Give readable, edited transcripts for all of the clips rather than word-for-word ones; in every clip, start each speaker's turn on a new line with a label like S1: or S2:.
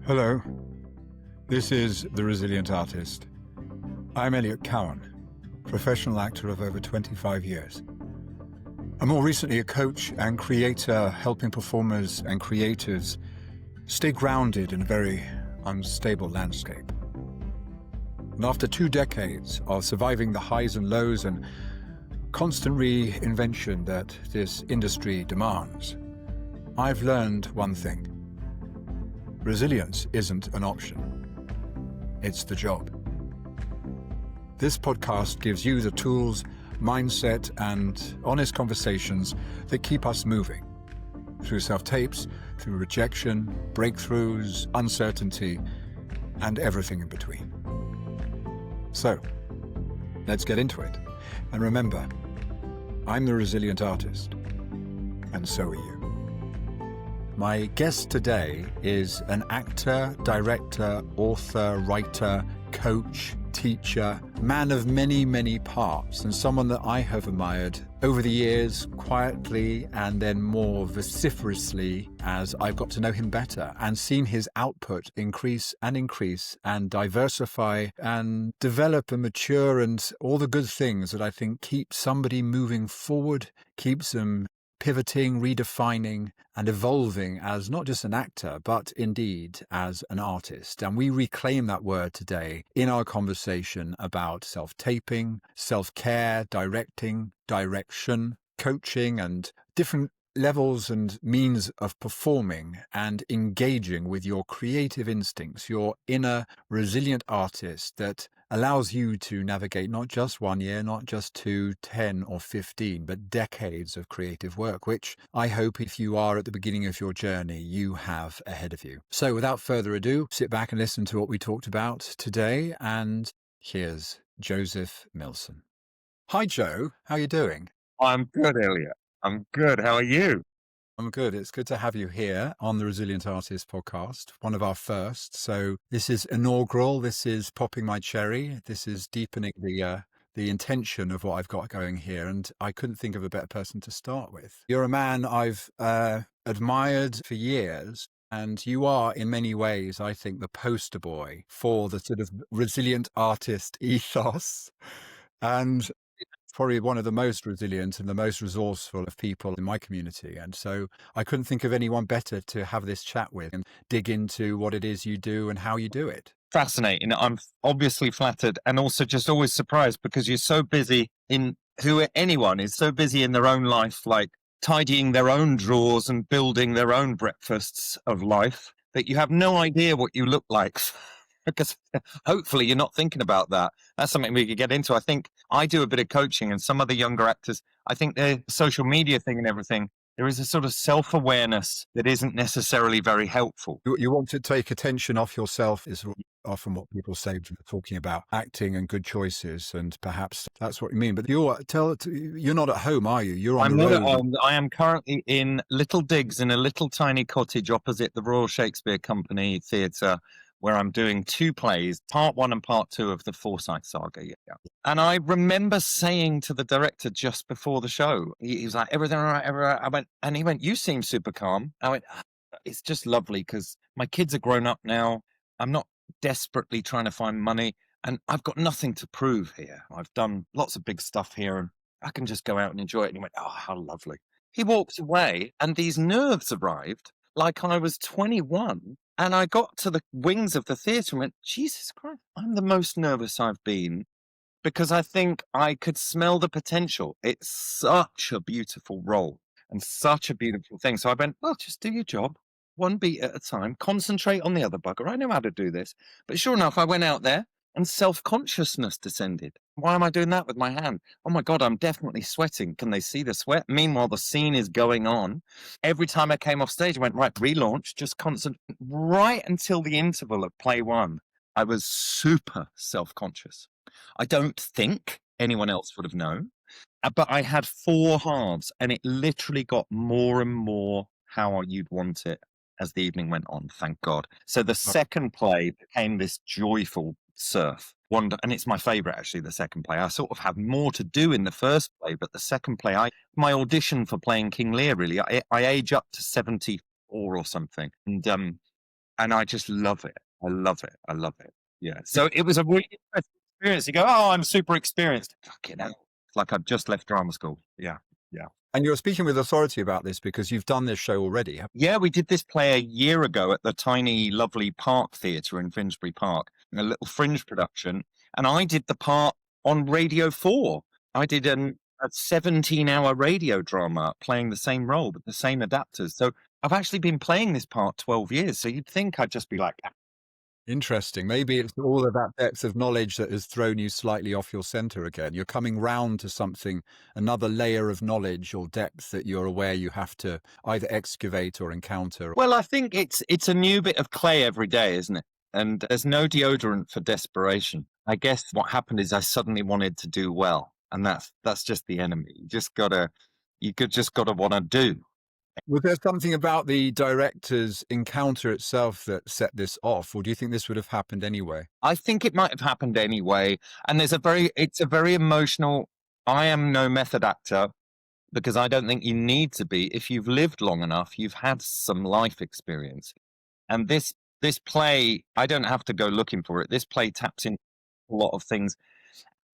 S1: Hello, this is The Resilient Artist. I'm Elliot Cowan, professional actor of over 25 years. I'm more recently a coach and creator, helping performers and creators stay grounded in a very unstable landscape. And after 2 decades of surviving the highs and lows and constant reinvention that this industry demands, I've learned one thing. Resilience isn't an option. It's the job. This podcast gives you the tools, mindset, and honest conversations that keep us moving through self-tapes, through rejection, breakthroughs, uncertainty, and everything in between. So, let's get into it. And remember, I'm the Resilient Artist, and so are you. My guest today is an actor, director, author, writer, coach, teacher, man of many, many parts, and someone that I have admired over the years, quietly and then more vociferously as I've got to know him better and seen his output increase and diversify and develop and mature, and all the good things that I think keep somebody moving forward, keeps them pivoting, redefining, and evolving as not just an actor, but indeed as an artist. And we reclaim that word today in our conversation about self-taping, self-care, directing, direction, coaching, and different levels and means of performing and engaging with your creative instincts, your inner resilient artist that allows you to navigate not just 1 year, not just 2, 10 or 15, but decades of creative work, which I hope if you are at the beginning of your journey, you have ahead of you. So without further ado, sit back and listen to what we talked about today. And here's Joseph Millson. Hi, Joe. How are you doing?
S2: I'm good, Elliot. I'm good. How are you?
S1: I'm good. It's good to have you here on the Resilient Artist podcast, one of our first. So this is inaugural. This is popping my cherry. This is deepening the intention of what I've got going here. And I couldn't think of a better person to start with. You're a man I've admired for years. And you are, in many ways, I think, the poster boy for the sort of resilient artist ethos. And probably one of the most resilient and the most resourceful of people in my community. And so I couldn't think of anyone better to have this chat with and dig into what it is you do and how you do it.
S2: Fascinating. I'm obviously flattered and also just always surprised because you're so busy anyone is so busy in their own life, like tidying their own drawers and building their own breakfasts of life, that you have no idea what you look like. Because hopefully you're not thinking about that. That's something we could get into. I think I do a bit of coaching, and some of the younger actors, I think the social media thing and everything, there is a sort of self-awareness that isn't necessarily very helpful.
S1: You want to take attention off yourself is often what people say when talking about acting and good choices, and perhaps that's what you mean. But you're not at home, are you? You're on the road.
S2: I'm not at home. I am currently in little digs in a little tiny cottage opposite the Royal Shakespeare Company theatre, where I'm doing 2 plays, part 1 and part 2 of the Forsyth saga. Yeah. And I remember saying to the director just before the show, he was like, everything all right, he went, you seem super calm. I went, it's just lovely because my kids are grown up now. I'm not desperately trying to find money, and I've got nothing to prove here. I've done lots of big stuff here and I can just go out and enjoy it. And he went, oh, how lovely. He walked away and these nerves arrived like I was 21. And I got to the wings of the theatre and went, Jesus Christ, I'm the most nervous I've been, because I think I could smell the potential. It's such a beautiful role and such a beautiful thing. So I went, well, just do your job, 1 beat at a time, concentrate on the other bugger. I know how to do this. But sure enough, I went out there and self-consciousness descended. Why am I doing that with my hand? Oh my God, I'm definitely sweating. Can they see the sweat? Meanwhile, the scene is going on. Every time I came off stage, I went, right, relaunch, just concentrate. Right until the interval of play 1, I was super self-conscious. I don't think anyone else would have known, but I had 4 halves and it literally got more and more how you'd want it as the evening went on, thank God. So the second play became this joyful surf. And it's my favorite, actually, the second play. I sort of have more to do in the first play, but the second play, my audition for playing King Lear, really, I age up to 74 or something. And And I just love it. I love it. I love it. Yeah. So it was a really interesting experience. You go, oh, I'm super experienced. Fucking hell. It's like I've just left drama school. Yeah. Yeah.
S1: And you're speaking with authority about this because you've done this show already.
S2: Yeah, we did this play a year ago at the tiny, lovely Park Theatre in Finsbury Park, a little fringe production. And I did the part on Radio 4. I did a 17-hour radio drama playing the same role, but the same adapters. So I've actually been playing this part 12 years. So you'd think I'd just be like,
S1: Interesting. Maybe it's all of that depth of knowledge that has thrown you slightly off your center again. You're coming round to something, another layer of knowledge or depth that you're aware you have to either excavate or encounter.
S2: well, I think it's a new bit of clay every day, isn't it? And there's no deodorant for desperation. I guess what happened is I suddenly wanted to do well, and that's just the enemy. You could just gotta want to do.
S1: Was there something about the director's encounter itself that set this off, or do you think this would have happened anyway?
S2: I think it might have happened anyway. And it's a very emotional. I am no method actor because I don't think you need to be. If you've lived long enough, you've had some life experience. And this play, I don't have to go looking for it. This play taps into a lot of things,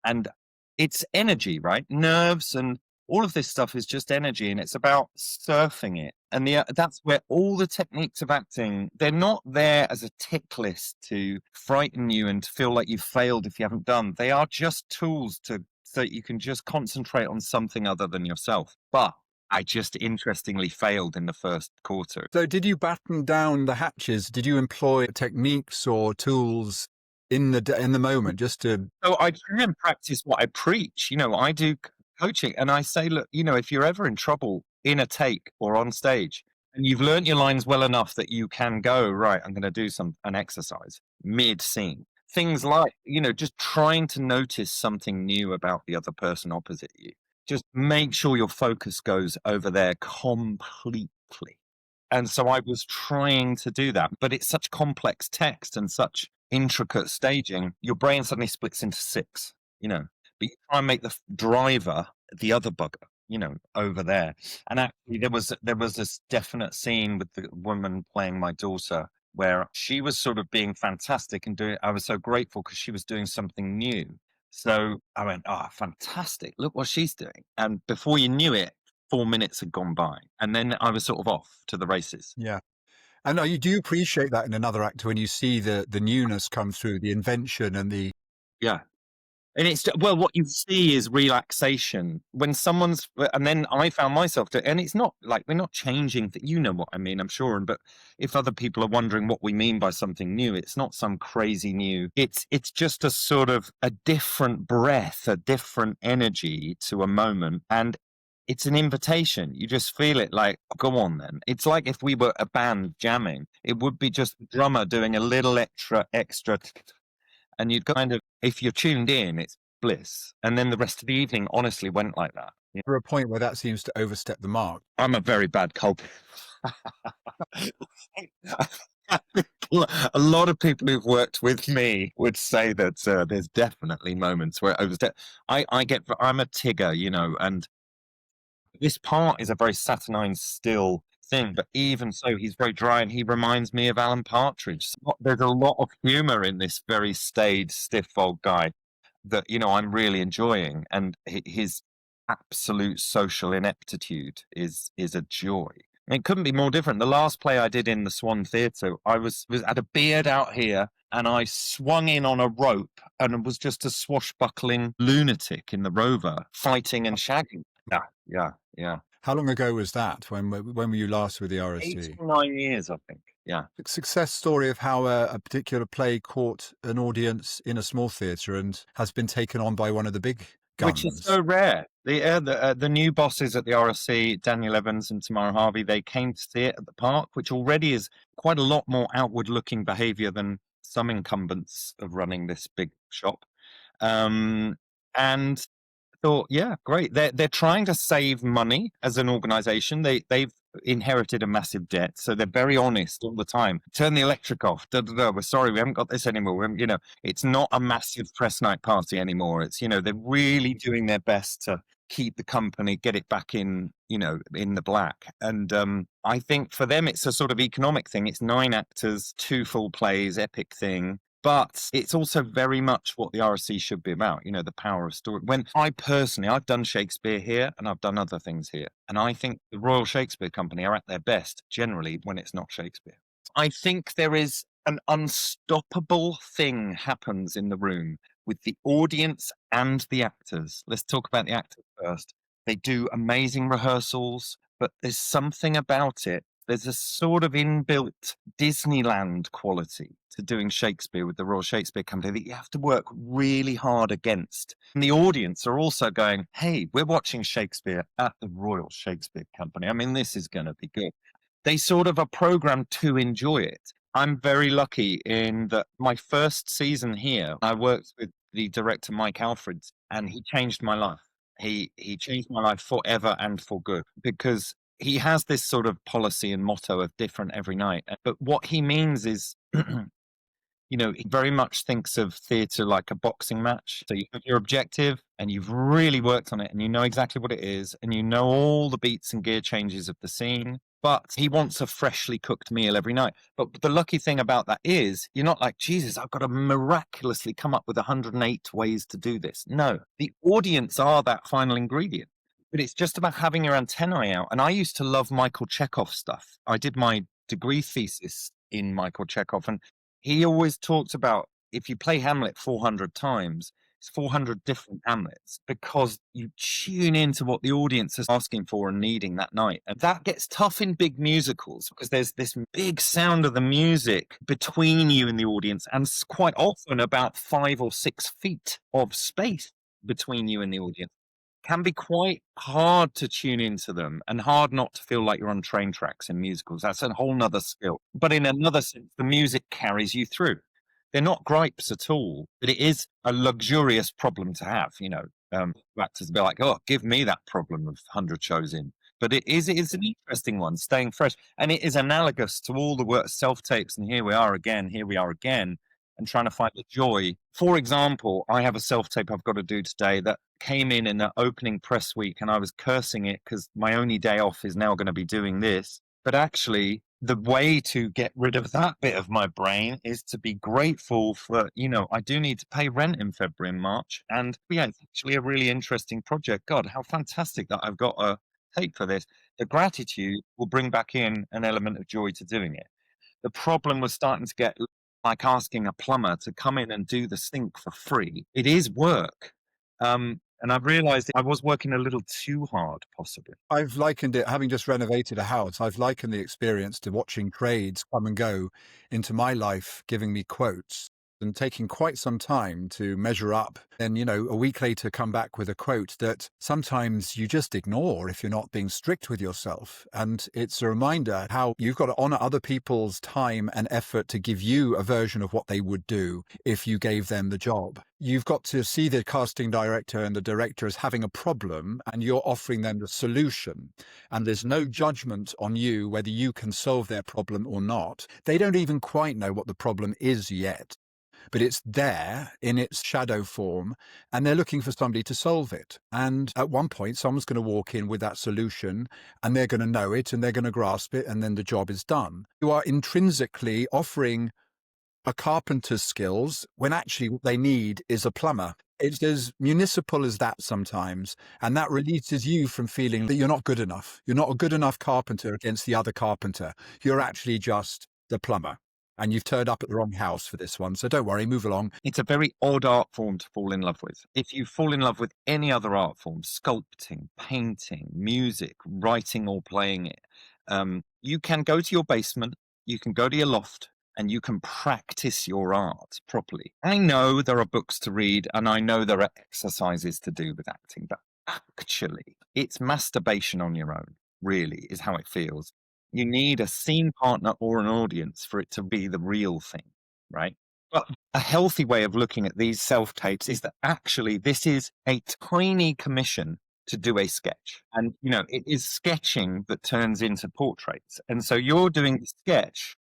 S2: and it's energy, right? Nerves and all of this stuff is just energy, and it's about surfing it. And that's where all the techniques of acting, they're not there as a tick list to frighten you and to feel like you've failed if you haven't done. They are just tools so that you can just concentrate on something other than yourself. But I just interestingly failed in the first quarter.
S1: So did you batten down the hatches? Did you employ techniques or tools in the moment just to...
S2: So I try and practice what I preach. I do coaching, and I say, look, if you're ever in trouble in a take or on stage and you've learnt your lines well enough that you can go, right, I'm going to do an exercise mid scene. Things like, just trying to notice something new about the other person opposite you. Just make sure your focus goes over there completely. And so I was trying to do that, but it's such complex text and such intricate staging, your brain suddenly splits into six, but you try and make the driver the other bugger, over there. And actually there was this definite scene with the woman playing my daughter where she was sort of being fantastic and I was so grateful because she was doing something new. So I went, oh, fantastic. Look what she's doing. And before you knew it, 4 minutes had gone by. And then I was sort of off to the races.
S1: Yeah. And you do appreciate that in another actor when you see the newness come through, the invention and the...
S2: Yeah. And what you see is relaxation when and then I found myself and it's not like we're not changing, you know what I mean, I'm sure. But if other people are wondering what we mean by something new, it's not some crazy new, it's just a sort of a different breath, a different energy to a moment. And it's an invitation. You just feel it like, go on then. It's like if we were a band jamming, it would be just the drummer doing a little extra, and you'd kind of, if you're tuned in, it's bliss. And then the rest of the evening honestly went like that.
S1: For a point where that seems to overstep the mark.
S2: I'm a very bad culprit. A lot of people who've worked with me would say that there's definitely moments where it overstep. I'm a Tigger, and this part is a very saturnine, still thing, but even so, he's very dry, and he reminds me of Alan Partridge. There's a lot of humor in this very staid, stiff old guy that I'm really enjoying, and his absolute social ineptitude is a joy. It couldn't be more different. The last play I did in the Swan Theatre, I was had a beard out here, and I swung in on a rope, and was just a swashbuckling lunatic in the Rover, fighting and shagging. Yeah.
S1: How long ago was that? When were you last with the RSC?
S2: 8 or 9 years, I think. Yeah.
S1: Success story of how a particular play caught an audience in a small theatre and has been taken on by one of the big guns.
S2: Which is so rare. The new bosses at the RSC, Daniel Evans and Tamara Harvey, they came to see it at the Park, which already is quite a lot more outward-looking behaviour than some incumbents of running this big shop. And thought, yeah, great. They're trying to save money as an organisation. They've inherited a massive debt, so they're very honest all the time. Turn the electric off. We're sorry, we haven't got this anymore. It's not a massive press night party anymore. It's they're really doing their best to keep the company, get it back in, in the black. And I think for them, it's a sort of economic thing. It's 9 actors, 2 full plays, epic thing. But it's also very much what the RSC should be about, the power of story. When I've done Shakespeare here and I've done other things here. And I think the Royal Shakespeare Company are at their best generally when it's not Shakespeare. I think there is an unstoppable thing happens in the room with the audience and the actors. Let's talk about the actors first. They do amazing rehearsals, but there's something about it. There's a sort of inbuilt Disneyland quality to doing Shakespeare with the Royal Shakespeare Company that you have to work really hard against. And the audience are also going, hey, we're watching Shakespeare at the Royal Shakespeare Company. I mean, this is going to be good. They sort of are programmed to enjoy it. I'm very lucky in that my first season here, I worked with the director, Mike Alfreds, and he changed my life. He changed my life forever and for good, because he has this sort of policy and motto of different every night. But what he means is, he very much thinks of theatre like a boxing match. So you have your objective and you've really worked on it and you know exactly what it is and you know all the beats and gear changes of the scene. But he wants a freshly cooked meal every night. But the lucky thing about that is you're not like, Jesus, I've got to miraculously come up with 108 ways to do this. No, the audience are that final ingredient. But it's just about having your antennae out. And I used to love Michael Chekhov stuff. I did my degree thesis in Michael Chekhov, and he always talks about if you play Hamlet 400 times, it's 400 different Hamlets, because you tune into what the audience is asking for and needing that night. And that gets tough in big musicals because there's this big sound of the music between you and the audience, and quite often about 5 or 6 feet of space between you and the audience. Can be quite hard to tune into them and hard not to feel like you're on train tracks in musicals. That's a whole nother skill. But in another sense, the music carries you through. They're not gripes at all, but it is a luxurious problem to have, actors be like, oh, give me that problem of 100 shows in. But it's an interesting one, staying fresh. And it is analogous to all the work, self-tapes, and here we are again, and trying to find the joy. For example, I have a self-tape I've got to do today that came in the opening press week, and I was cursing it because my only day off is now going to be doing this. But actually, the way to get rid of that bit of my brain is to be grateful for, I do need to pay rent in February and March. And yeah, it's actually a really interesting project. God, how fantastic that I've got a tape for this. The gratitude will bring back in an element of joy to doing it. The problem was starting to get like asking a plumber to come in and do the sink for free. It is work. And I've realized I was working a little too hard, possibly.
S1: I've likened it, having just renovated a house, I've likened the experience to watching trades come and go into my life, giving me quotes and taking quite some time to measure up. And, a week later come back with a quote that sometimes you just ignore if you're not being strict with yourself. And it's a reminder how you've got to honor other people's time and effort to give you a version of what they would do if you gave them the job. You've got to see the casting director and the director as having a problem, and you're offering them the solution. And there's no judgment on you whether you can solve their problem or not. They don't even quite know what the problem is yet, but it's there in its shadow form, and they're looking for somebody to solve it. And at one point, someone's going to walk in with that solution, and they're going to know it, and they're going to grasp it, and then the job is done. You are intrinsically offering a carpenter's skills when actually what they need is a plumber. It's as municipal as that sometimes, and that releases you from feeling that you're not good enough. You're not a good enough carpenter against the other carpenter. You're actually just the plumber. And you've turned up at the wrong house for this one. So don't worry, move along.
S2: It's a very odd art form to fall in love with. If you fall in love with any other art form, sculpting, painting, music, writing or playing it, you can go to your basement, you can go to your loft, and you can practice your art properly. I know there are books to read and I know there are exercises to do with acting, but actually it's masturbation on your own, really, is how it feels. You need a scene partner or an audience for it to be the real thing, right? But a healthy way of looking at these self-tapes is that actually this is a tiny commission to do a sketch. And, it is sketching that turns into portraits. And so you're doing the sketch.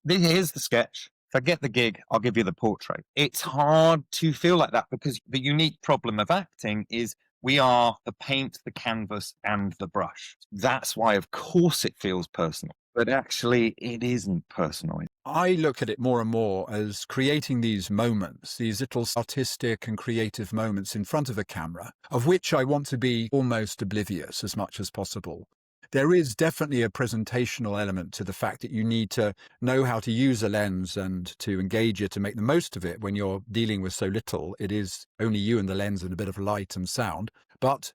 S2: Here's the sketch. If I get the gig, I'll give you the portrait. It's hard to feel like that because the unique problem of acting is We are the paint, the canvas, and the brush. That's why, of course, it feels personal, but actually it isn't personal.
S1: I look at it more and more as creating these moments, these little artistic and creative moments in front of a camera, of which I want to be almost oblivious as much as possible. There is definitely a presentational element to the fact that you need to know how to use a lens and to engage it, to make the most of it when you're dealing with so little. It is only you and the lens and a bit of light and sound. But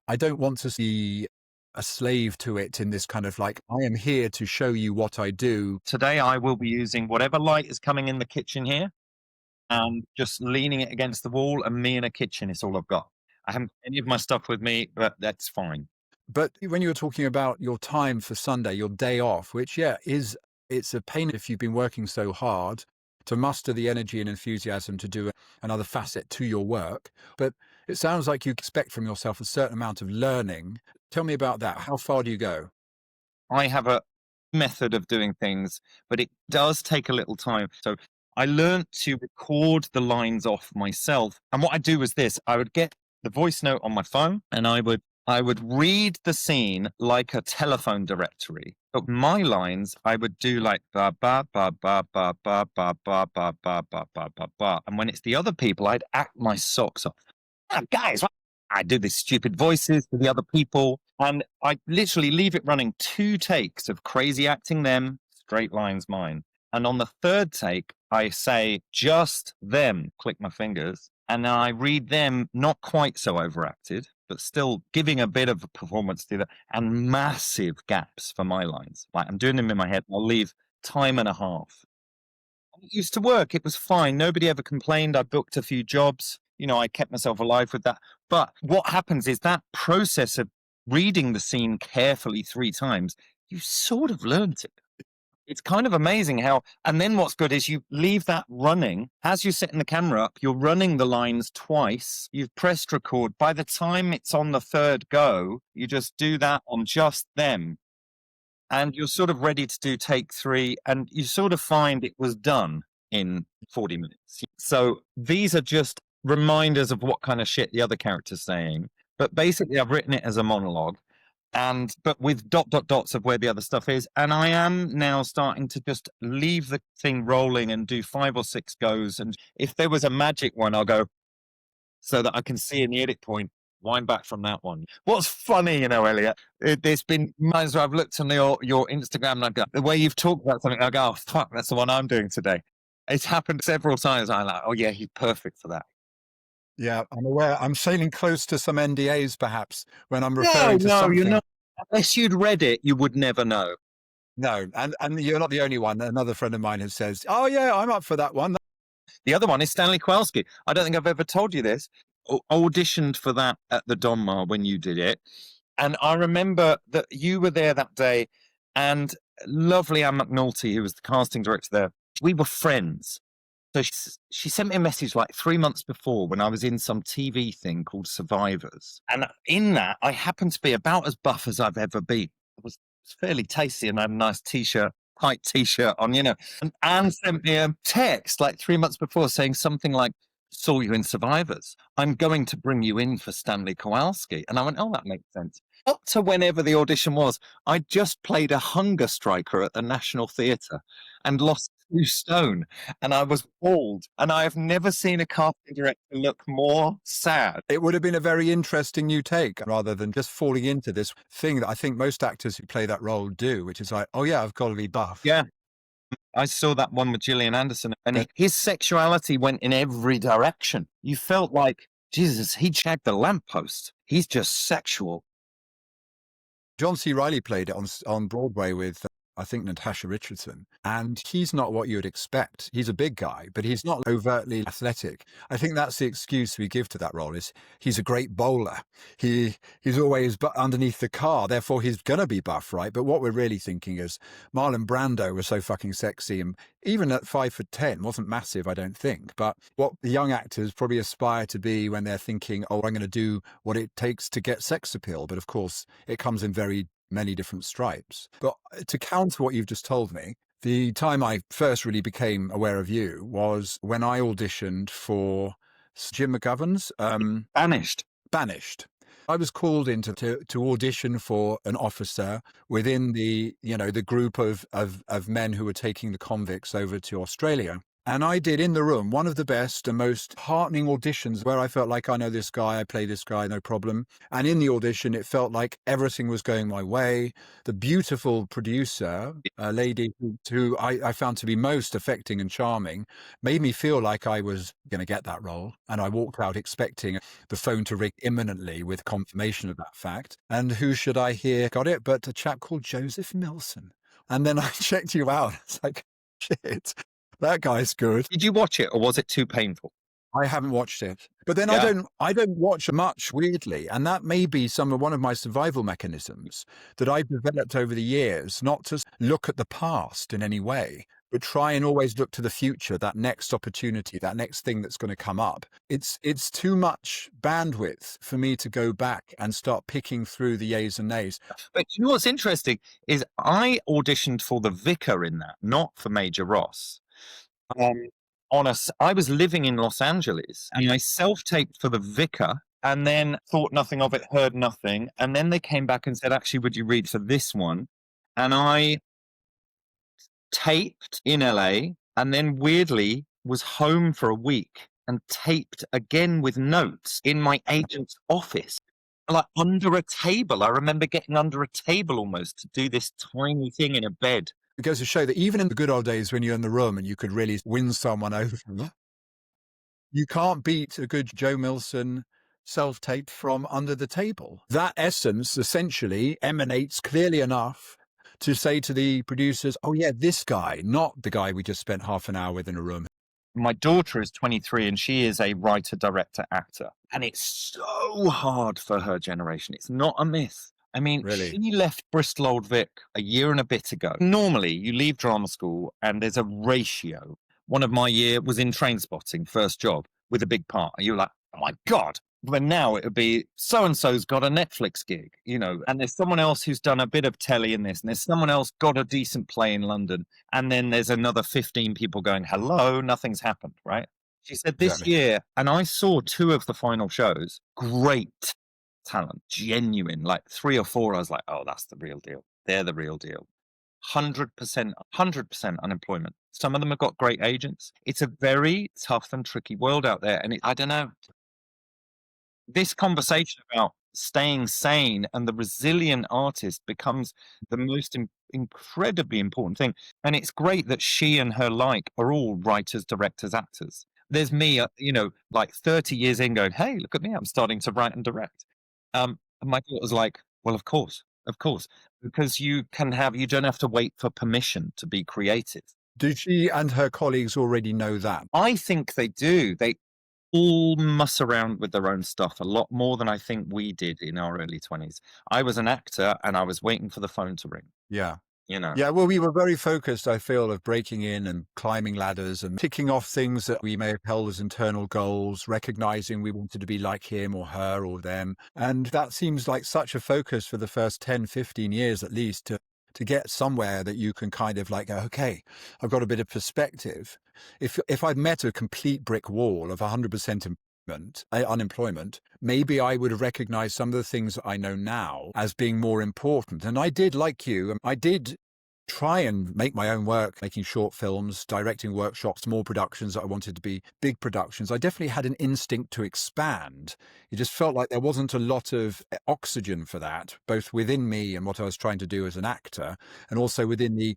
S1: I don't want to be a slave to it in this kind of like, I am here to show you what I do.
S2: Today, I will be using whatever light is coming in the kitchen here and just leaning it against the wall, and me in a kitchen is all I've got. I haven't got any of my stuff with me, but that's fine.
S1: But when you were talking about your time for Sunday, your day off, which, yeah, it's a pain if you've been working so hard to muster the energy and enthusiasm to do another facet to your work. But it sounds like you expect from yourself a certain amount of learning. Tell me about that. How far do you go?
S2: I have a method of doing things, but it does take a little time. So I learned to record the lines off myself. And what I do is this: I would get the voice note on my phone and I would read the scene like a telephone directory. But my lines, I would do like ba ba ba ba ba ba ba ba ba ba ba ba ba ba. And when it's the other people, I'd act my socks off. "Ah, guys, I do these stupid voices for the other people, and I literally leave it running 2 takes of crazy acting them, straight lines mine. And on the 3rd take, I say just them, click my fingers, and then I read them not quite so overacted, but still giving a bit of a performance to that, and massive gaps for my lines. Like I'm doing them in my head, I'll leave time and a half. It used to work. It was fine. Nobody ever complained. I booked a few jobs. I kept myself alive with that. But what happens is that process of reading the scene carefully 3 times, you sort of learned it. It's kind of amazing how, and then what's good is you leave that running. As you're setting the camera up, you're running the lines twice. You've pressed record. By the time it's on the 3rd go, you just do that on just them. And you're sort of ready to do take 3, and you sort of find it was done in 40 minutes. So these are just reminders of what kind of shit the other character's saying. But basically, I've written it as a monologue, but with dots of where the other stuff is. And I am now starting to just leave the thing rolling and do 5 or 6 goes. And if there was a magic one, I'll go so that I can see in the edit point, wind back from that one. What's funny, Elliot, there's been moments where I've looked on your Instagram and I go, the way you've talked about something, I go, oh, fuck, that's the one I'm doing today. It's happened several times. I'm like, oh yeah, he's perfect for that.
S1: Yeah, I'm aware. I'm sailing close to some NDAs, perhaps, when I'm referring to something.
S2: You're not. Unless you'd read it, you would never know.
S1: No, and you're not the only one. Another friend of mine has says, oh yeah, I'm up for that one.
S2: The other one is Stanley Kowalski. I don't think I've ever told you this. Auditioned for that at the Donmar when you did it. And I remember that you were there that day, and lovely Anne McNulty, who was the casting director there, we were friends. So she sent me a message like 3 months before when I was in some TV thing called Survivors. And in that, I happened to be about as buff as I've ever been. It was fairly tasty, and I had a nice t-shirt, tight t-shirt on, And Anne sent me a text like 3 months before saying something like, saw you in Survivors. I'm going to bring you in for Stanley Kowalski. And I went, oh, that makes sense. Up to whenever the audition was, I just played a hunger striker at the National Theatre and lost 2 stone. And I was bald. And I have never seen a casting director look more sad.
S1: It would have been a very interesting new take rather than just falling into this thing that I think most actors who play that role do, which is like, oh yeah, I've got to be buff.
S2: Yeah. I saw that one with Gillian Anderson, and his sexuality went in every direction. You felt like, Jesus, he shagged the lamppost. He's just sexual.
S1: John C. Reilly played it on Broadway with, I think, Natasha Richardson. And he's not what you would expect. He's a big guy, but he's not overtly athletic. I think that's the excuse we give to that role is he's a great bowler. He's always underneath the car, therefore he's going to be buff, right? But what we're really thinking is Marlon Brando was so fucking sexy, and even at 5'10" wasn't massive, I don't think. But what the young actors probably aspire to be when they're thinking, oh, I'm going to do what it takes to get sex appeal. But of course, it comes in very many different stripes. But to counter what you've just told me, the time I first really became aware of you was when I auditioned for Jim McGovern's
S2: Vanished.
S1: banished. I was called into to audition for an officer within the group of men who were taking the convicts over to Australia. And I did in the room one of the best and most heartening auditions where I felt like I know this guy, I play this guy, no problem. And in the audition, it felt like everything was going my way. The beautiful producer, a lady who I found to be most affecting and charming, made me feel like I was going to get that role. And I walked out expecting the phone to ring imminently with confirmation of that fact. And who should I hear got it but a chap called Joseph Millson. And then I checked you out. It's like, shit. That guy's good.
S2: Did you watch it or was it too painful?
S1: I haven't watched it. But then
S2: Yeah.
S1: I don't watch much, weirdly. And that may be one of my survival mechanisms that I've developed over the years, not to look at the past in any way, but try and always look to the future, that next opportunity, that next thing that's going to come up. It's too much bandwidth for me to go back and start picking through the yays and nays.
S2: But you know what's interesting is I auditioned for the vicar in that, not for Major Ross. I was living in Los Angeles and I self-taped for the vicar and then thought nothing of it, heard nothing. And then they came back and said, actually, would you read for this one? And I taped in LA and then weirdly was home for a week and taped again with notes in my agent's office, like under a table. I remember getting under a table almost to do this tiny thing in a bed.
S1: It goes to show that even in the good old days when you're in the room and you could really win someone over, you can't beat a good Joe Millson self-tape from under the table. That essence essentially emanates clearly enough to say to the producers, oh yeah, this guy, not the guy we just spent half an hour with in a room.
S2: My daughter is 23 and she is a writer, director, actor. And it's so hard for her generation. It's not a myth. I mean,
S1: Really?
S2: she left Bristol Old Vic a year and a bit ago. Normally, you leave drama school and there's a ratio. One of my year was in Trainspotting, first job, with a big part. And you're like, oh my God. But now it would be so-and-so's got a Netflix gig, and there's someone else who's done a bit of telly in this, and there's someone else got a decent play in London. And then there's another 15 people going, hello, nothing's happened, right? She said this
S1: Exactly.
S2: year, and I saw 2 of the final shows, great talent, genuine, like 3 or 4. I was like, oh, that's the real deal. They're the real deal. 100% unemployment. Some of them have got great agents. It's a very tough and tricky world out there. And I don't know. This conversation about staying sane and the resilient artist becomes the most incredibly important thing. And it's great that she and her like are all writers, directors, actors. There's me, like 30 years in going, hey, look at me, I'm starting to write and direct. And my daughter's like, well, of course, because you don't have to wait for permission to be creative.
S1: Did she and her colleagues already know that?
S2: I think they do. They all muss around with their own stuff a lot more than I think we did in our early 20s. I was an actor and I was waiting for the phone to ring.
S1: Yeah.
S2: Yeah,
S1: well, we were very focused, I feel, of breaking in and climbing ladders and ticking off things that we may have held as internal goals, recognizing we wanted to be like him or her or them. And that seems like such a focus for the first 10, 15 years at least to get somewhere that you can kind of like, okay, I've got a bit of perspective. If I'd met a complete brick wall of 100% unemployment, maybe I would have recognized some of the things that I know now as being more important. And I did, like you, I did try and make my own work, making short films, directing workshops, small productions that I wanted to be big productions. I definitely had an instinct to expand. It just felt like there wasn't a lot of oxygen for that, both within me and what I was trying to do as an actor, and also within the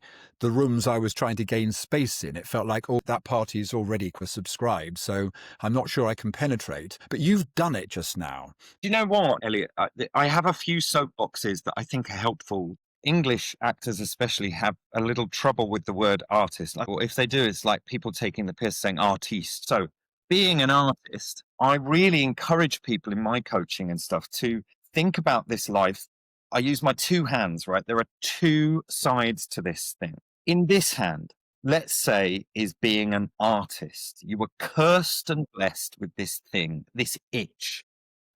S1: rooms I was trying to gain space in. It felt like, oh, that party is already subscribed, so I'm not sure I can penetrate. But you've done it just now.
S2: Do you know what, Elliot? I have a few soapboxes that I think are helpful. English actors especially have a little trouble with the word artist. Like, well, if they do, it's like people taking the piss saying artiste. So being an artist, I really encourage people in my coaching and stuff to think about this life. I use my 2 hands, right? There are 2 sides to this thing. In this hand, let's say, is being an artist. You were cursed and blessed with this thing, this itch,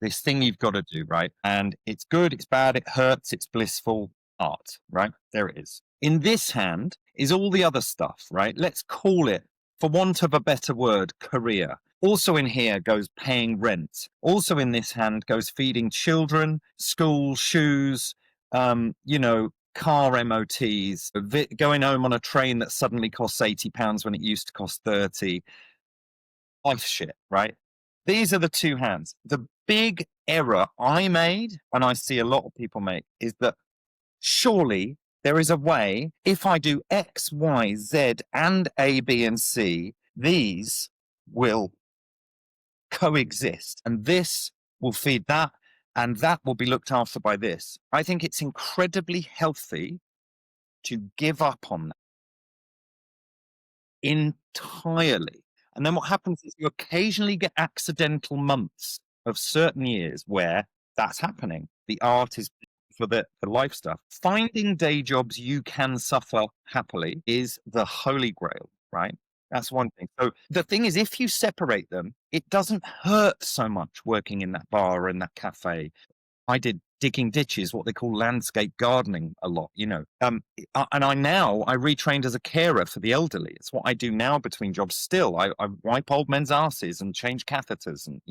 S2: this thing you've got to do, right? And it's good, it's bad, it hurts, it's blissful. Art, right? There it is. In this hand is all the other stuff, right? Let's call it, for want of a better word, career. Also in here goes paying rent. Also in this hand goes feeding children, school, shoes, car MOTs, going home on a train that suddenly costs £80 when it used to cost 30. Life shit, right? These are the two hands. The big error I made, and I see a lot of people make, is that surely there is a way, if I do X, Y, Z, and A, B, and C, these will coexist, and this will feed that, and that will be looked after by this. I think it's incredibly healthy to give up on that entirely. And then what happens is you occasionally get accidental months of certain years where that's happening. The art is for the life stuff. Finding day jobs you can suffer happily is the holy grail, right? That's one thing. So the thing is, if you separate them, it doesn't hurt so much working in that bar or in that cafe. I did digging ditches, what they call landscape gardening a lot, and I retrained as a carer for the elderly. It's what I do now between jobs still. I wipe old men's asses and change catheters and,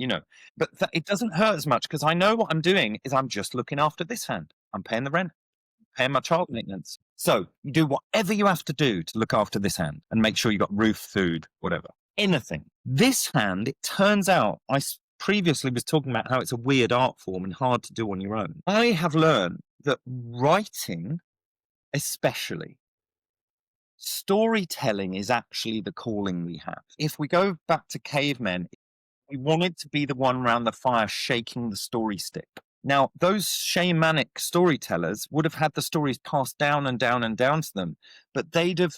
S2: but it doesn't hurt as much because I know what I'm doing is I'm just looking after this hand. I'm paying the rent, paying my child maintenance. So you do whatever you have to do to look after this hand and make sure you got roof, food, whatever, anything. This hand, it turns out, I previously was talking about how it's a weird art form and hard to do on your own. I have learned that writing, especially, storytelling is actually the calling we have. If we go back to cavemen, we wanted to be the one around the fire shaking the story stick. Now, those shamanic storytellers would have had the stories passed down and down and down to them, but they'd have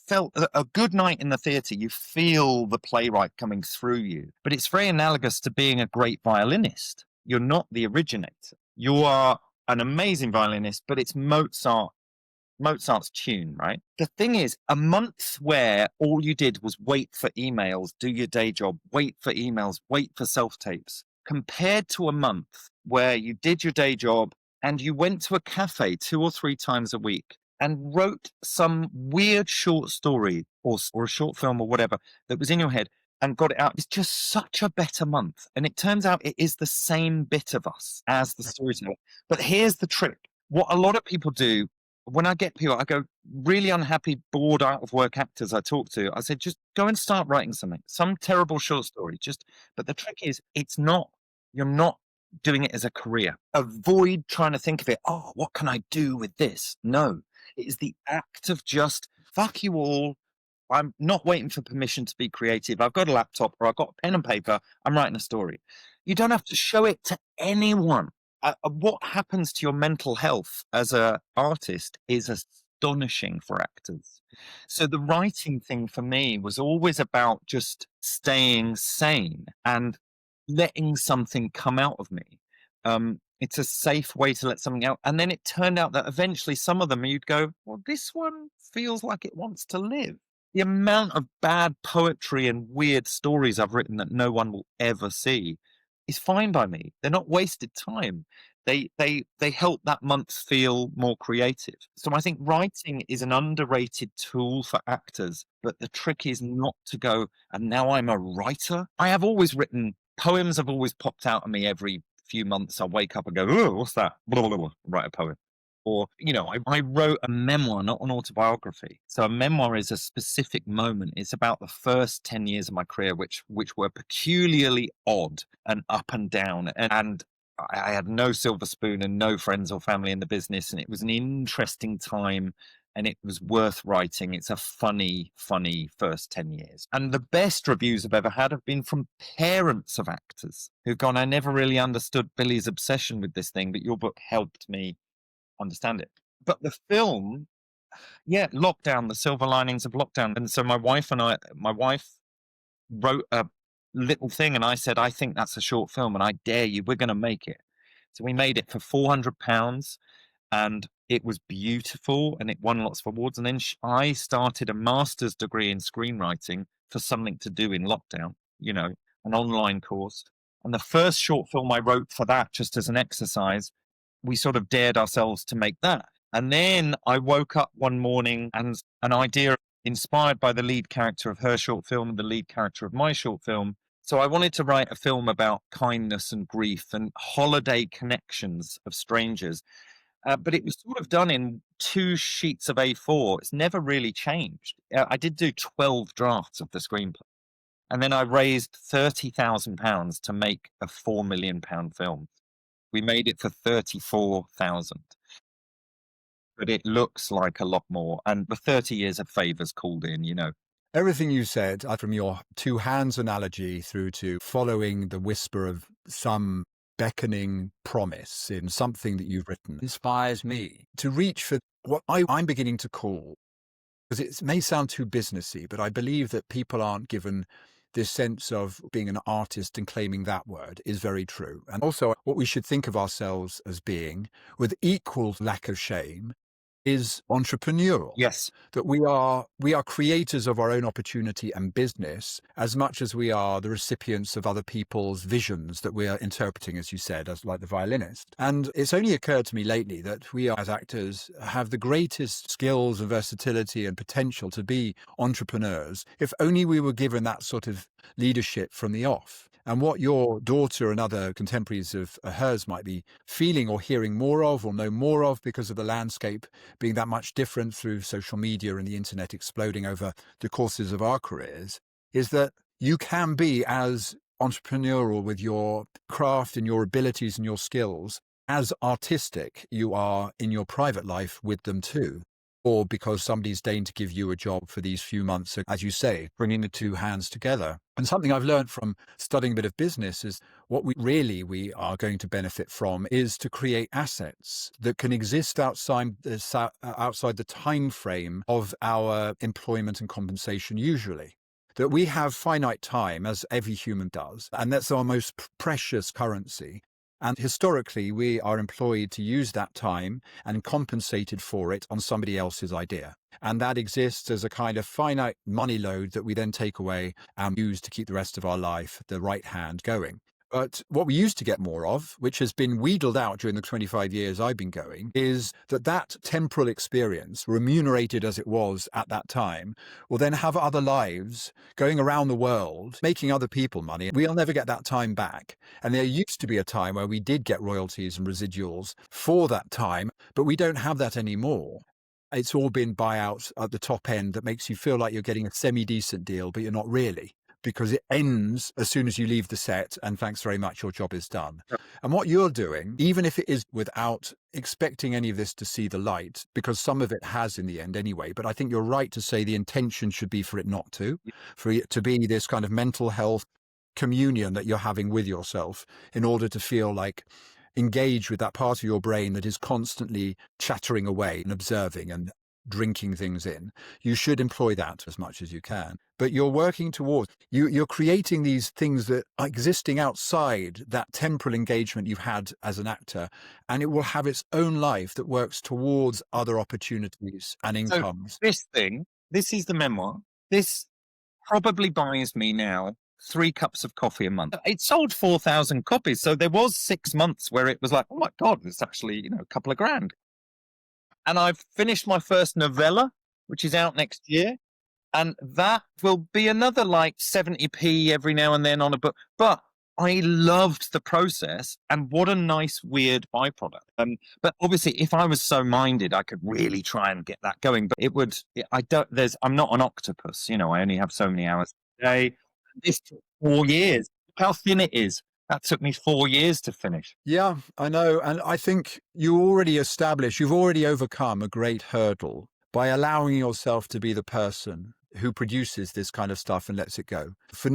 S2: felt a good night in the theatre. You feel the playwright coming through you. But it's very analogous to being a great violinist. You're not the originator. You are an amazing violinist, but it's Mozart's tune, right? The thing is, a month where all you did was wait for emails, do your day job, wait for emails, wait for self-tapes, compared to a month where you did your day job and you went to a cafe 2 or 3 times a week and wrote some weird short story or a short film or whatever that was in your head and got it out. It's just such a better month. And it turns out it is the same bit of us as the storyteller. But here's the trick. What a lot of people do, when I get people, I go, really unhappy, bored, out of work actors I talk to, I say, just go and start writing something, some terrible short story. But the trick is, you're not doing it as a career. Avoid trying to think of it, oh, what can I do with this? No. It is the act of just, fuck you all. I'm not waiting for permission to be creative. I've got a laptop or I've got pen and paper. I'm writing a story. You don't have to show it to anyone. What happens to your mental health as an artist is astonishing for actors. So the writing thing for me was always about just staying sane and letting something come out of me. It's a safe way to let something out. And then it turned out that eventually some of them you'd go, well, this one feels like it wants to live. The amount of bad poetry and weird stories I've written that no one will ever see is fine by me. They're not wasted time. They help that month feel more creative. So I think writing is an underrated tool for actors, but the trick is not to go, and now I'm a writer. I have always written poems, have always popped out of me every few months. I wake up and go, oh, what's that? Blah, blah, blah, write a poem. Or, I wrote a memoir, not an autobiography. So a memoir is a specific moment. It's about the first 10 years of my career, which were peculiarly odd and up and down. And I had no silver spoon and no friends or family in the business. And it was an interesting time and it was worth writing. It's a funny, funny first 10 years. And the best reviews I've ever had have been from parents of actors who've gone, I never really understood Billy's obsession with this thing, but your book helped me understand it. But the film, lockdown, the silver linings of lockdown. And so my wife wrote a little thing and I said, I think that's a short film and I dare you, we're going to make it. So we made it for £400 and it was beautiful and it won lots of awards. And then I started a master's degree in screenwriting for something to do in lockdown, an online course. And the first short film I wrote for that, just as an exercise, we sort of dared ourselves to make that. And then I woke up one morning and an idea inspired by the lead character of her short film and the lead character of my short film. So I wanted to write a film about kindness and grief and holiday connections of strangers. But it was sort of done in 2 sheets of A4. It's never really changed. I did do 12 drafts of the screenplay. And then I raised £30,000 to make a £4 million film. We made it for 34,000. But it looks like a lot more. And the 30 years of favors called in, you know.
S1: Everything you said, from your two hands analogy through to following the whisper of some beckoning promise in something that you've written, inspires me to reach for what I'm beginning to call, because it may sound too businessy, but I believe that people aren't given this sense of being an artist and claiming that word is very true. And also what we should think of ourselves as being, with equal lack of shame, is entrepreneurial.
S2: Yes.
S1: That we are creators of our own opportunity and business as much as we are the recipients of other people's visions that we are interpreting, as you said, as like the violinist. And it's only occurred to me lately that we as actors have the greatest skills and versatility and potential to be entrepreneurs if only we were given that sort of leadership from the off. And what your daughter and other contemporaries of hers might be feeling or hearing more of or know more of because of the landscape being that much different through social media and the internet exploding over the courses of our careers, is that you can be as entrepreneurial with your craft and your abilities and your skills as artistic you are in your private life with them too. Or because somebody's deigned to give you a job for these few months, as you say, bringing the two hands together. And something I've learned from studying a bit of business is what we are going to benefit from is to create assets that can exist outside the time frame of our employment and compensation usually. That we have finite time, as every human does, and that's our most precious currency. And historically, we are employed to use that time and compensated for it on somebody else's idea. And that exists as a kind of finite money load that we then take away and use to keep the rest of our life, the right hand, going. But what we used to get more of, which has been wheedled out during the 25 years I've been going, is that temporal experience, remunerated as it was at that time, will then have other lives going around the world, making other people money. We'll never get that time back. And there used to be a time where we did get royalties and residuals for that time, but we don't have that anymore. It's all been buyouts at the top end that makes you feel like you're getting a semi-decent deal, but you're not really, because it ends as soon as you leave the set and thanks very much, your job is done. Sure. And what you're doing, even if it is without expecting any of this to see the light, because some of it has in the end anyway, but I think you're right to say the intention should be for it not to, for it to be this kind of mental health communion that you're having with yourself in order to feel like engaged with that part of your brain that is constantly chattering away and observing and drinking things in. You should employ that as much as you can. But you're working towards, you're creating these things that are existing outside that temporal engagement you've had as an actor, and it will have its own life that works towards other opportunities and incomes.
S2: So this is the memoir. This probably buys me now 3 cups of coffee a month. It sold 4,000 copies. So there was 6 months where it was like, oh my God, it's actually, a couple of grand. And I've finished my first novella, which is out next year. And that will be another like 70p every now and then on a book. But I loved the process, and what a nice, weird byproduct. But obviously, if I was so minded, I could really try and get that going. But I'm not an octopus, I only have so many hours a day. This took 4 years. Look how thin it is. That took me 4 years to finish.
S1: Yeah, I know. And I think you've already overcome a great hurdle by allowing yourself to be the person who produces this kind of stuff and lets it go. For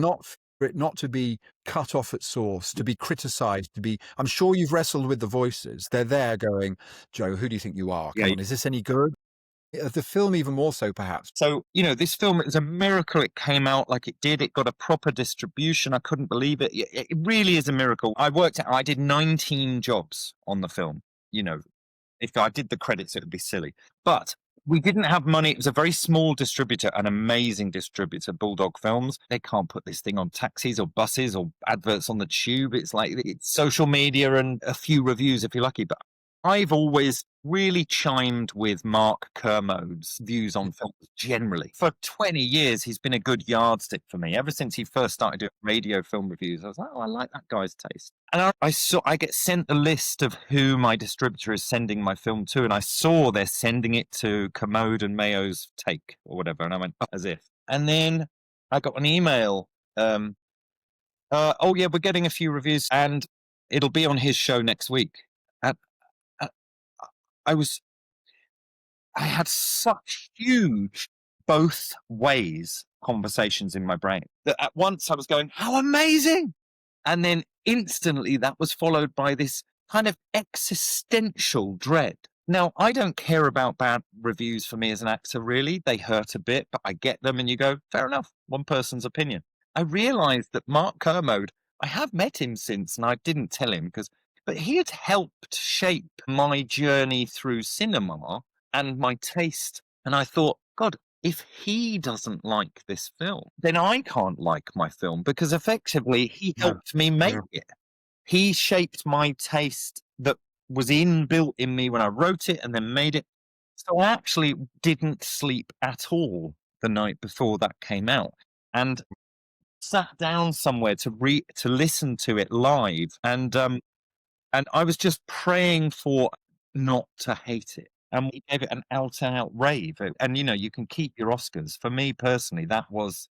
S1: it not to be cut off at source, to be criticized, I'm sure you've wrestled with the voices. They're there going, Joe, who do you think you are? Come on, is this any good? The film even more so, perhaps.
S2: So, this film is a miracle. It came out like it did. It got a proper distribution. I couldn't believe it. It really is a miracle. I did 19 jobs on the film. If I did the credits, it would be silly. But we didn't have money. It was a very small distributor, an amazing distributor, Bulldog Films. They can't put this thing on taxis or buses or adverts on the tube. It's like it's social media and a few reviews if you're lucky. But I've always really chimed with Mark Kermode's views on films generally. For 20 years, he's been a good yardstick for me. Ever since he first started doing radio film reviews, I was like, oh, I like that guy's taste. And I get sent a list of who my distributor is sending my film to, and I saw they're sending it to Kermode and Mayo's Take or whatever, and I went, as if. And then I got an email. Oh yeah, we're getting a few reviews, and it'll be on his show next week. And uh, I had such huge both ways conversations in my brain that at once I was going, how amazing! And then instantly that was followed by this kind of existential dread. Now, I don't care about bad reviews for me as an actor, really. They hurt a bit, but I get them and you go, fair enough, one person's opinion. I realized that Mark Kermode, I have met him since and I didn't tell him but he had helped shape my journey through cinema and my taste. And I thought, God, if he doesn't like this film, then I can't like my film, because effectively he helped me make it. He shaped my taste that was inbuilt in me when I wrote it and then made it. So I actually didn't sleep at all the night before that came out, and sat down somewhere to listen to it live. And I was just praying for not to hate it. And we gave it an out-and-out rave. And, you can keep your Oscars. For me personally, that was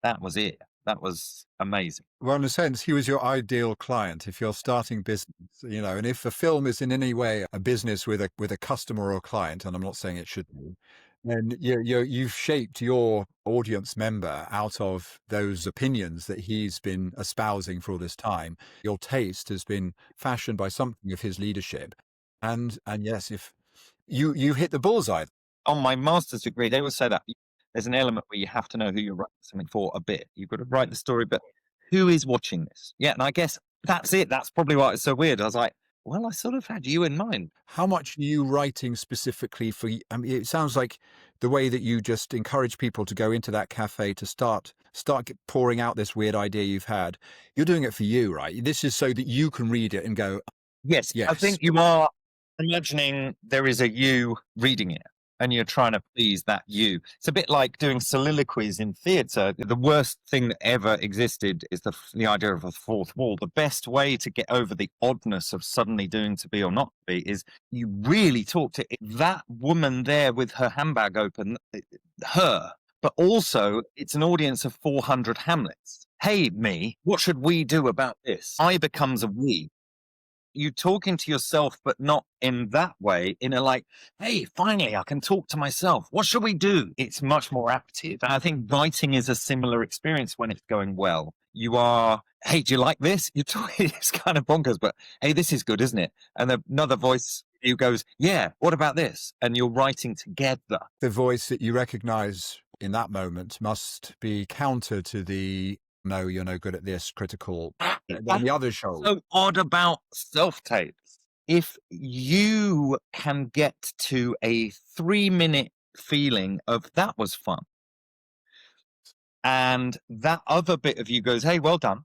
S2: it. That was amazing.
S1: Well, in a sense, he was your ideal client if you're starting business, and if a film is in any way a business with a customer or a client, and I'm not saying it should be, then you've shaped your audience member out of those opinions that he's been espousing for all this time. Your taste has been fashioned by something of his leadership. And yes, if you hit the bullseye.
S2: On my master's degree, they would say that there's an element where you have to know who you're writing something for a bit. You've got to write the story, but who is watching this? Yeah, and I guess that's it. That's probably why it's so weird. I was like, well, I sort of had you in mind.
S1: How much are you writing specifically for? I mean, it sounds like the way that you just encourage people to go into that cafe to start pouring out this weird idea you've had. You're doing it for you, right? This is so that you can read it and go,
S2: yes.
S1: Yes.
S2: I think you are imagining there is a you reading it, and you're trying to please that you. It's a bit like doing soliloquies in theatre. The worst thing that ever existed is the idea of a fourth wall. The best way to get over the oddness of suddenly doing to be or not to be is you really talk to that woman there with her handbag open, her. But also, it's an audience of 400 Hamlets. Hey, me, what should we do about this? I becomes a we. You talking to yourself, but not in that way, in a like, hey, finally I can talk to myself. What should we do? It's much more active. And I think writing is a similar experience when it's going well. You are, hey, do you like this? You're talking, it's kind of bonkers, but hey, this is good, isn't it? And another voice who goes, yeah, what about this? And you're writing together.
S1: The voice that you recognize in that moment must be counter to the, no, you're no good at this, critical. On the other show.
S2: So odd about self-tapes. If you can get to a 3-minute feeling of that was fun, and that other bit of you goes, hey, well done,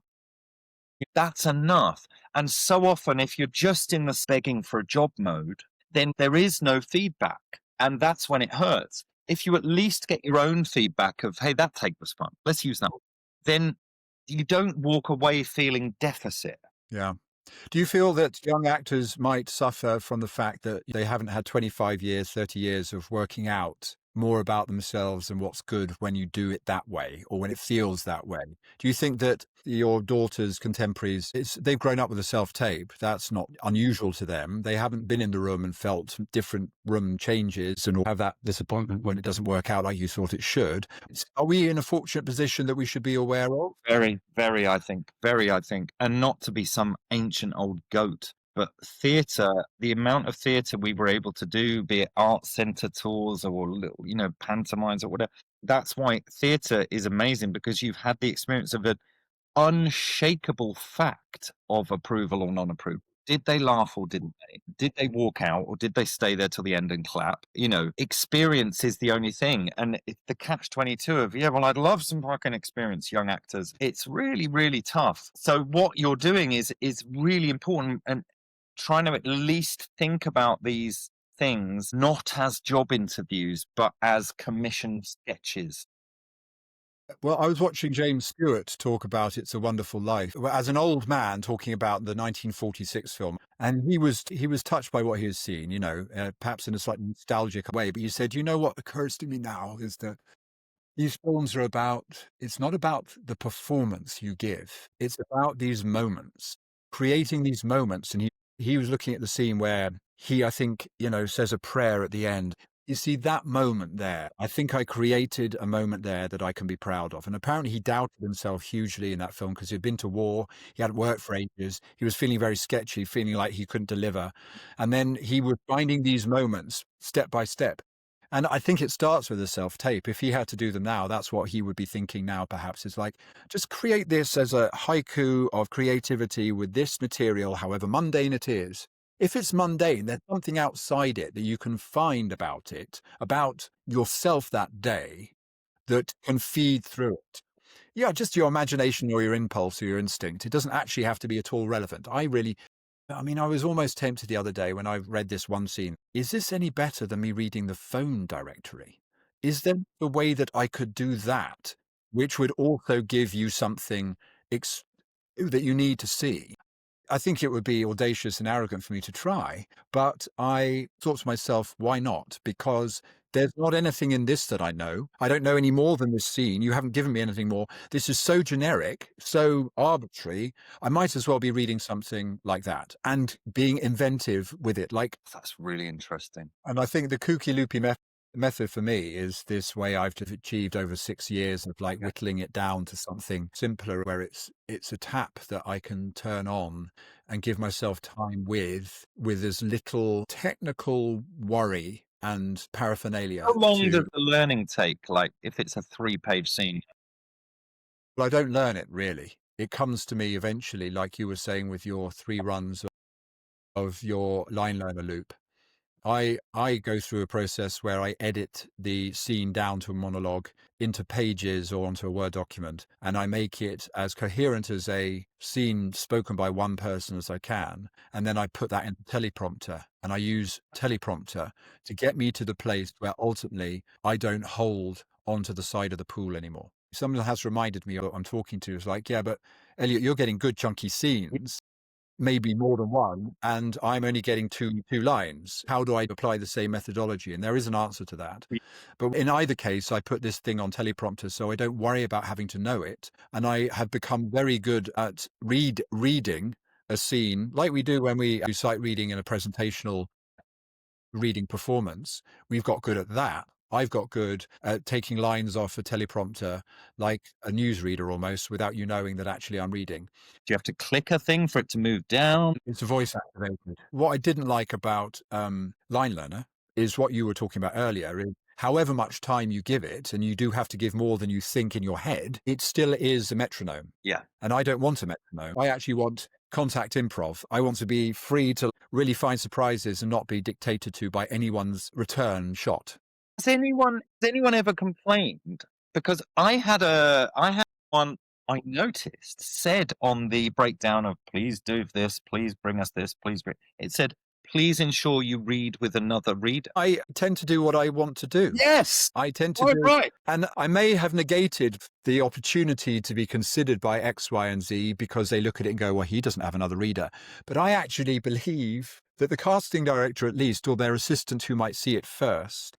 S2: that's enough. And so often, if you're just in the begging for a job mode, then there is no feedback. And that's when it hurts. If you at least get your own feedback of, hey, that take was fun, let's use that, then you don't walk away feeling deficit.
S1: Yeah. Do you feel that young actors might suffer from the fact that they haven't had 25 years, 30 years of working out more about themselves and what's good when you do it that way, or when it feels that way? Do you think that your daughter's contemporaries, they've grown up with a self-tape? That's not unusual to them. They haven't been in the room and felt different room changes and have that disappointment when it doesn't work out like you thought it should. Are we in a fortunate position that we should be aware of?
S2: Very, very, I think. Very, I think. And not to be some ancient old goat, but theatre, the amount of theatre we were able to do, be it art centre tours or, pantomimes or whatever, that's why theatre is amazing, because you've had the experience of an unshakable fact of approval or non-approval. Did they laugh or didn't they? Did they walk out or did they stay there till the end and clap? Experience is the only thing. And it's the catch-22 of, yeah, well, I'd love some fucking experience, young actors. It's really, really tough. So what you're doing is really important, and trying to at least think about these things not as job interviews, but as commissioned sketches.
S1: Well, I was watching James Stewart talk about It's a Wonderful Life as an old man talking about the 1946 film, and he was touched by what he has seen, perhaps in a slightly nostalgic way. But he said, what occurs to me now is that these films are it's not about the performance you give. It's about these moments, creating these moments. And he was looking at the scene where he, I think, says a prayer at the end. You see that moment there. I think I created a moment there that I can be proud of. And apparently he doubted himself hugely in that film because he'd been to war. He hadn't worked for ages. He was feeling very sketchy, feeling like he couldn't deliver. And then he was finding these moments step by step. And I think it starts with a self-tape. If he had to do them now, that's what he would be thinking now, perhaps, is like, just create this as a haiku of creativity with this material, however mundane it is. If it's mundane, there's something outside it that you can find about it, about yourself that day, that can feed through it. Yeah, just your imagination or your impulse or your instinct. It doesn't actually have to be at all relevant. I was almost tempted the other day when I read this one scene. Is this any better than me reading the phone directory? Is there a way that I could do that, which would also give you something that you need to see? I think it would be audacious and arrogant for me to try, but I thought to myself, why not? Because there's not anything in this that I know. I don't know any more than this scene. You haven't given me anything more. This is so generic, so arbitrary. I might as well be reading something like that and being inventive with it.
S2: That's really interesting.
S1: And I think the kooky loopy method for me is this way I've achieved over 6 years of whittling it down to something simpler, where it's a tap that I can turn on and give myself time with as little technical worry and paraphernalia.
S2: How long does the learning take? Like if it's a 3-page scene?
S1: Well, I don't learn it really. It comes to me eventually, like you were saying with your 3 runs of your line learner loop. I go through a process where I edit the scene down to a monologue into pages or onto a Word document, and I make it as coherent as a scene spoken by one person as I can. And then I put that into teleprompter, and I use teleprompter to get me to the place where ultimately I don't hold onto the side of the pool anymore. Someone has reminded me what I'm talking to is like, yeah, but Elliot, you're getting good chunky scenes, maybe more than one, and I'm only getting two lines. How do I apply the same methodology? And there is an answer to that. But in either case, I put this thing on teleprompter so I don't worry about having to know it. And I have become very good at reading a scene like we do when we do sight reading in a presentational reading performance. We've got good at that. I've got good at taking lines off a teleprompter like a newsreader almost, without you knowing that actually I'm reading.
S2: Do you have to click a thing for it to move down?
S1: It's voice activated. What I didn't like about Line Learner is what you were talking about earlier. Is however much time you give it, and you do have to give more than you think in your head, it still is a metronome.
S2: Yeah.
S1: And I don't want a metronome. I actually want contact improv. I want to be free to really find surprises and not be dictated to by anyone's return shot.
S2: Has anyone ever complained? Because I had one I noticed said on the breakdown of please do this, please bring us this, please bring, it said, please ensure you read with another reader.
S1: I tend to do what I want to do.
S2: Yes.
S1: I tend to do.
S2: Right.
S1: And I may have negated the opportunity to be considered by X, Y, and Z because they look at it and go, well, he doesn't have another reader. But I actually believe that the casting director, at least, or their assistant who might see it first,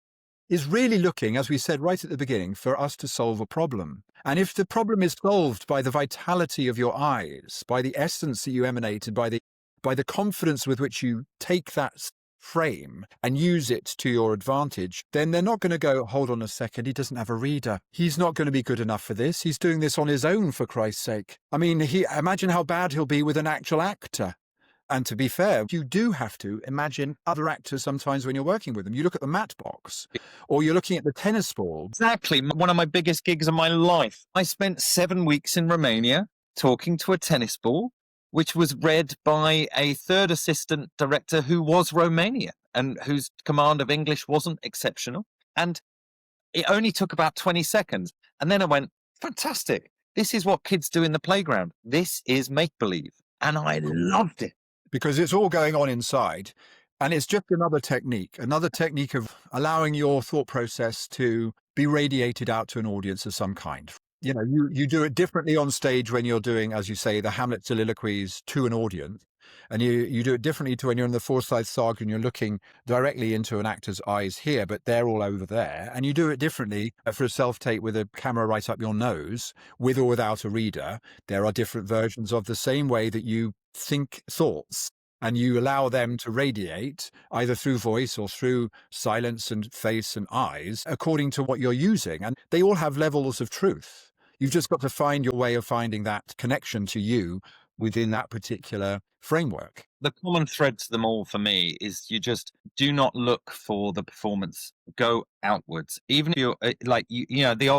S1: is really looking, as we said right at the beginning, for us to solve a problem. And if the problem is solved by the vitality of your eyes, by the essence that you emanated, by the confidence with which you take that frame and use it to your advantage, then they're not going to go, hold on a second, he doesn't have a reader. He's not going to be good enough for this. He's doing this on his own, for Christ's sake. I mean, imagine how bad he'll be with an actual actor. And to be fair, you do have to imagine other actors sometimes when you're working with them. You look at the mat box, or you're looking at the tennis ball.
S2: Exactly. One of my biggest gigs of my life. I spent 7 weeks in Romania talking to a tennis ball, which was read by a third assistant director who was Romanian and whose command of English wasn't exceptional. And it only took about 20 seconds. And then I went, fantastic. This is what kids do in the playground. This is make-believe. And I loved it.
S1: Because it's all going on inside. And it's just another technique of allowing your thought process to be radiated out to an audience of some kind. You know, you do it differently on stage when you're doing, as you say, the Hamlet soliloquies to an audience. And you do it differently to when you're in the Forsyth Saga and you're looking directly into an actor's eyes here, but they're all over there. And you do it differently for a self-tape with a camera right up your nose, with or without a reader. There are different versions of the same way that you think thoughts, and you allow them to radiate either through voice or through silence and face and eyes according to what you're using. And they all have levels of truth. You've just got to find your way of finding that connection to you within that particular framework.
S2: The common thread to them all for me is you just do not look for the performance. Go outwards. Even if you're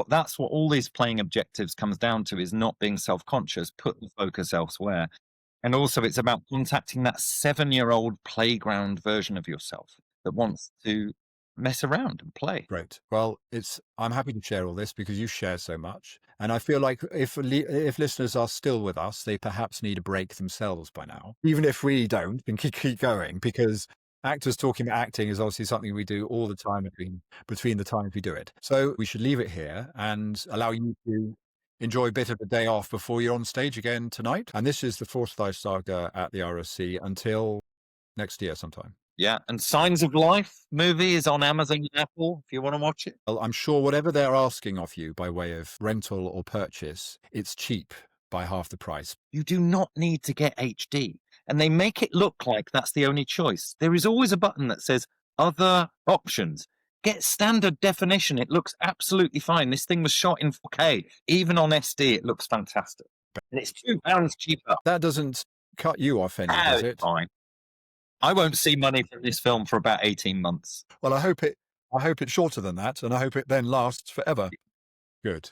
S2: that's what all these playing objectives comes down to, is not being self-conscious. Put the focus elsewhere. And also it's about contacting that 7-year-old playground version of yourself that wants to mess around and play.
S1: Great. Well, I'm happy to share all this because you share so much. And I feel like if listeners are still with us, they perhaps need a break themselves by now, even if we don't, and keep going, because actors talking about acting is obviously something we do all the time between the times we do it. So we should leave it here and allow you to enjoy a bit of a day off before you're on stage again tonight. And this is the Forsyth Saga at the RSC until next year sometime.
S2: Yeah, and Signs of Life movie is on Amazon and Apple if you want to watch it.
S1: Well, I'm sure whatever they're asking of you by way of rental or purchase, it's cheap by half the price.
S2: You do not need to get HD. And they make it look like that's the only choice. There is always a button that says other options. Get standard definition. It looks absolutely fine. This thing was shot in 4K. Even on SD, it looks fantastic. And it's £2 cheaper.
S1: That doesn't cut you off any, does it?
S2: Fine. I won't see money from this film for about 18 months.
S1: Well, I hope it's shorter than that, and I hope it then lasts forever. Good.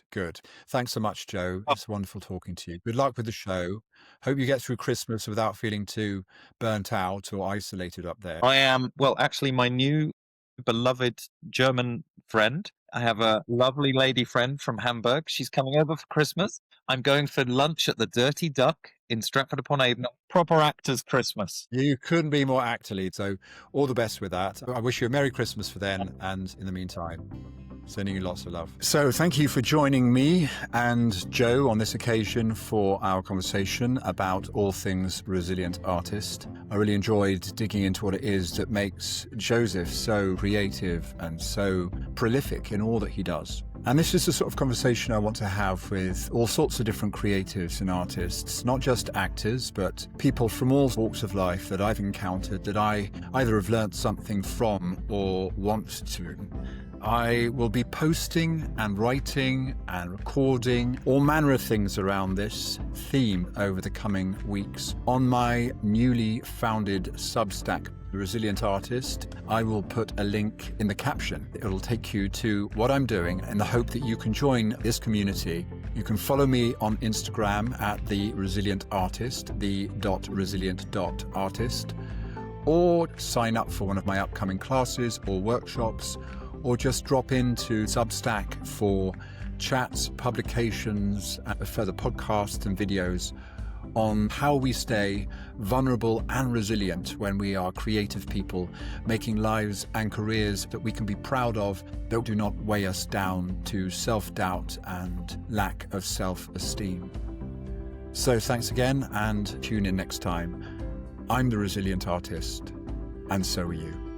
S1: Thanks so much, Joe. It's wonderful talking to you. Good luck with the show. Hope you get through Christmas without feeling too burnt out or isolated up there.
S2: I am, well, actually, my new beloved German friend. I have a lovely lady friend from Hamburg. She's coming over for Christmas. I'm going for lunch at the Dirty Duck in Stratford-upon-Avon. Proper actors' Christmas.
S1: You couldn't be more actorly, so all the best with that. I wish you a Merry Christmas for then, and in the meantime, sending you lots of love. So thank you for joining me and Joe on this occasion for our conversation about all things Resilient Artist. I really enjoyed digging into what it is that makes Joseph so creative and so prolific in all that he does. And this is the sort of conversation I want to have with all sorts of different creatives and artists, not just actors, but people from all walks of life that I've encountered that I either have learnt something from or want to. I will be posting and writing and recording all manner of things around this theme over the coming weeks on my newly founded Substack, The Resilient Artist. I will put a link in the caption. It'll take you to what I'm doing in the hope that you can join this community. You can follow me on Instagram at The Resilient Artist, the.resilient.artist, or sign up for one of my upcoming classes or workshops, or just drop into Substack for chats, publications, further podcasts and videos on how we stay vulnerable and resilient when we are creative people, making lives and careers that we can be proud of, that do not weigh us down to self-doubt and lack of self-esteem. So thanks again, and tune in next time. I'm the Resilient Artist, and so are you.